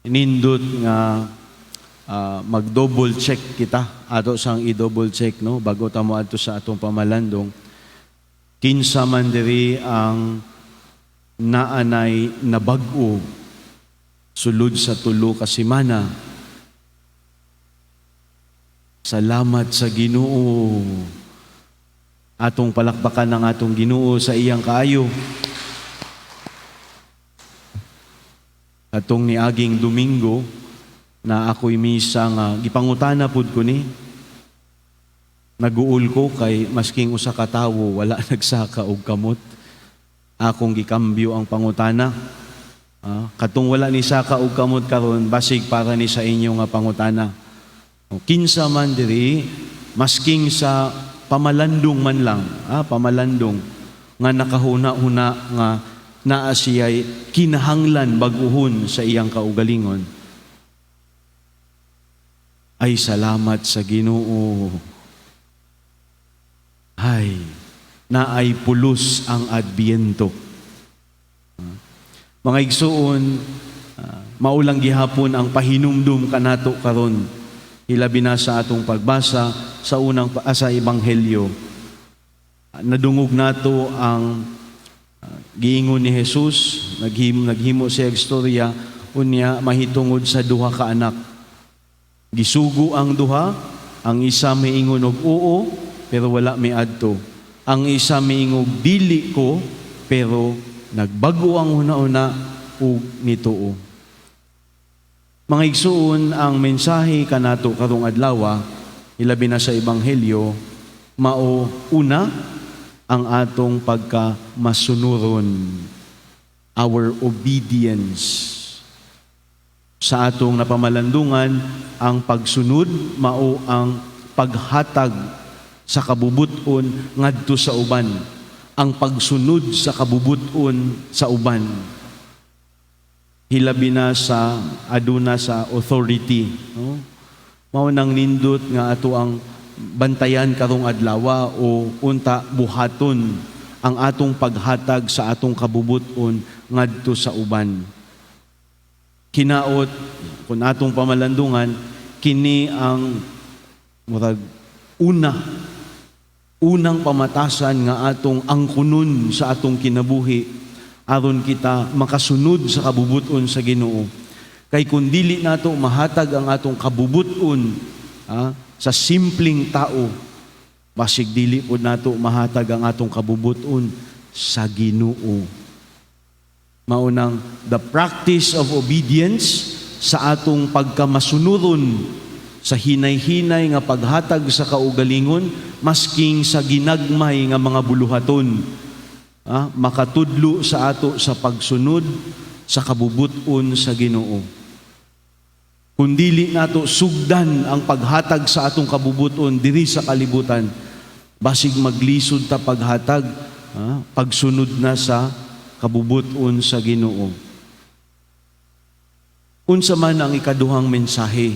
nindot nga mag-double check kita ato sang i-double check no bago ta mo adto sa atong pamalandong kinsa man diri ang naanay na bag-o sulod sa tulo ka semana. Salamat sa Ginoo. Atong palakpakan ng atong Ginoo sa iyang kaayo. Atong niaging Domingo na ako'y misa nga gipangutana pud ko ni. Naguul ko kay masking usa ka tawo wala nagsaka og kamot. Akong gikambyo ang pangutana. Katong wala ni saka og kamot karon basig para ni sa inyo nga pangutana. Kinsa man diri masking sa pamalandong man lang, pamalandong nga nakahuna-huna nga naa siya'y kinahanglan bag-uhon sa iyang kaugalingon. Ay salamat sa Ginoo. Ay, naay pulos ang Adbyento. Mga igsuon, maulang gihapon ang pahinumdum kanato karon. Hilabi na sa atong pagbasa sa unang sa Ebanghelyo. Nadungog nato ang giingon ni Jesus, naghimo siya istorya unya mahitungod sa duha ka anak. Gisugo ang duha, ang isa miingon og oo pero wala miadto. Ang isa miingog dili ko pero nagbago ang una-una ug nituo. Mga igsuon, ang mensahe kanato karong adlaw, ilabi na sa Ebanghelyo, mao una ang atong pagkamasunuron, our obedience. Sa atong napamalandungan, ang pagsunod mao ang paghatag sa kabubuton ngadto sa uban. Ang pagsunod sa kabubuton sa uban. Hilabi na sa aduna sa authority. No? Mao nang nindot nga ato ang bantayan karong adlaw o unta buhaton ang atong paghatag sa atong kabubuton ngadto sa uban. Kinaot kun atong pamalandungan kini ang murag unang pamatasan nga atong angkunon sa atong kinabuhi aron kita makasunod sa kabubuton sa Ginoo. Kay kung dili nato mahatag ang atong kabubuton sa simpleng tao, basig dili pud nato mahatag ang atong kabubuton sa Ginoo. Maunang the practice of obedience sa atong pagkamasunuron sa hinay-hinay nga paghatag sa kaugalingon masking sa ginagmay nga mga buluhaton. Makatudlo sa ato sa pagsunod sa kabubuton sa Ginoo. Kung dili nato sugdan ang paghatag sa atong kabubuton diri sa kalibutan, basig maglisod ta paghatag, pagsunod na sa kabubuton sa Ginoo. Unsa man ang ikaduhang mensahe?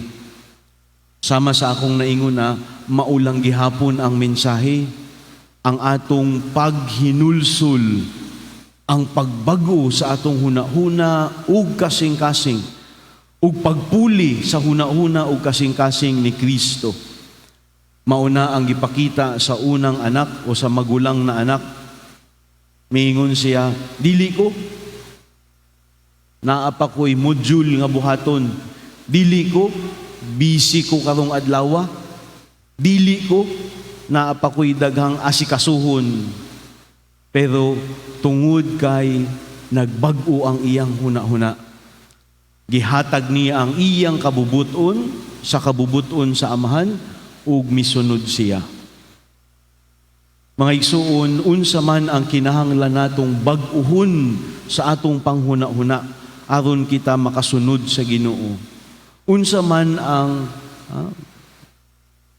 Sama sa akong naingon na maulang gihapon ang mensahe, ang atong paghinulsol, ang pagbago sa atong hunahuna ug kasing-kasing, ug pagpuli sa hunahuna ug kasing-kasing ni Kristo. Mauna ang gipakita sa unang anak o sa magulang na anak. Miingon siya, dili ko. Naa pa ko'y module nga buhaton. Dili ko. Busy ko karong adlaw. Dili ko. Naa pa ko'y daghang asikasuhon. Pero tungod kay nagbag-o ang iyang huna-huna. Gihatag niya ang iyang kabubuton sa kabubuton sa amahan ug misunod siya. Mga igsuon, unsa man ang kinahanglan natong bag-uhon sa atong panghuna-huna aron kita makasunod sa Ginoo. Unsa man ang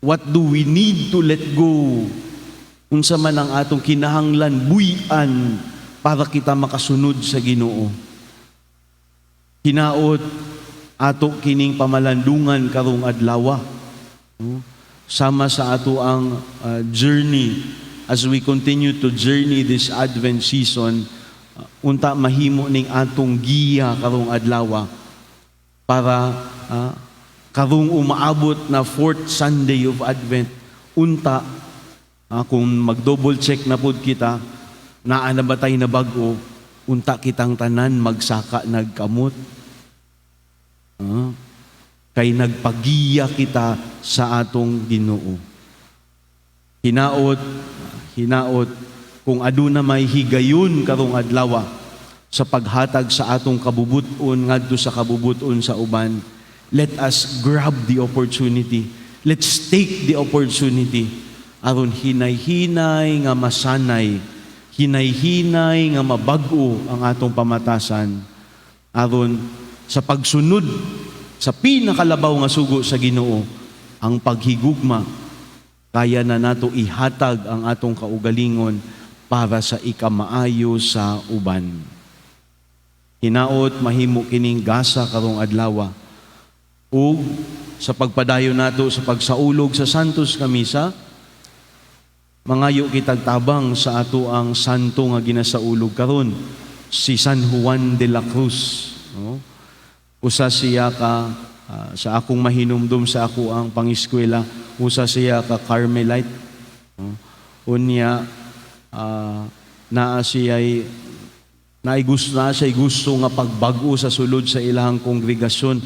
what do we need to let go? Unsa man ang atong kinahanglan buy-an para kita makasunod sa Ginoo. Hinaot ato kining pamalandungan karong adlaw. Sama sa ato ang journey as we continue to journey this Advent season, unta mahimo ning atong giya karong adlaw. para karong umaabot na 4th Sunday of Advent, unta, kung mag-double check na pod kita, naa na ba tayo na bago, unta kitang tanan magsaka nagkamot. Kay nagpagiya kita sa atong Ginoo. Hinaot, kung aduna may higayon karong adlaw sa paghatag sa atong kabubuton ngadto sa kabubuton sa uban, let us grab the opportunity. Let's take the opportunity aron hinay-hinay nga masanay, hinay-hinay nga mabag-o ang atong pamatasan aron sa pagsunod sa pinakalabaw nga sugo sa Ginoo, ang paghigugma, kaya na nato ihatag ang atong kaugalingon para sa ikamaayo sa uban. Hinaot mahimo kining gasa karong adlaw. Ug sa pagpadayon nato sa pagsaulog sa Santos nga Misa, mangayo kitag tabang sa ato ang santo nga ginasaulog karon, si San Juan de la Cruz. Usa siya ka sa akong mahinumdum sa ako ang pangiskwela, usa siya ka Carmelite. Unya naa siya'y gusto nga pagbago sa sulod sa ilahang kongregasyon.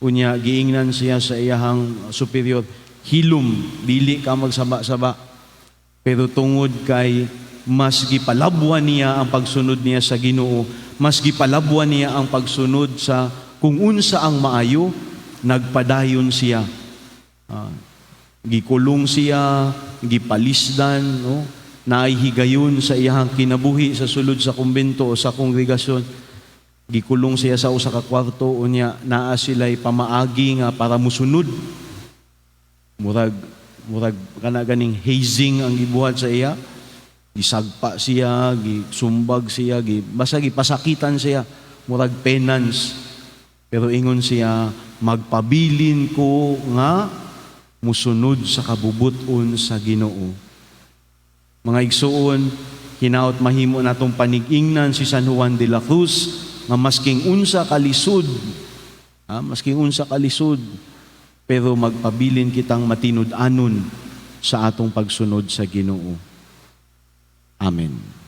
Unya giingnan siya sa iyahang superior, hilom, dili ka magsaba-saba. Pero tungod kay mas gipalabwan niya ang pagsunod niya sa Ginoo, mas gipalabwan niya ang pagsunod sa kung unsa ang maayo, nagpadayon siya. Gikulong siya, gipalisdan, naay higayon sa iyahang kinabuhi sa sulod sa kumbento o sa kongregasyon. Gikulong siya sa usa ka kwarto, unya naa sila'y pamaagi nga para musunod. Murag kana ganing hazing ang gibuhat sa iya. Gisagpa siya, gisumbag siya, basta gipasakitan siya, murag penance. Pero ingon siya, magpabilin ko nga musunod sa kabubuton sa Ginoo. Mga igsuon, hinaot mahimo natong panigingnan si San Juan de la Cruz nga masking unsa kalisod, pero magpabilin kitang matinud-anon sa atong pagsunod sa Ginoo. Amen.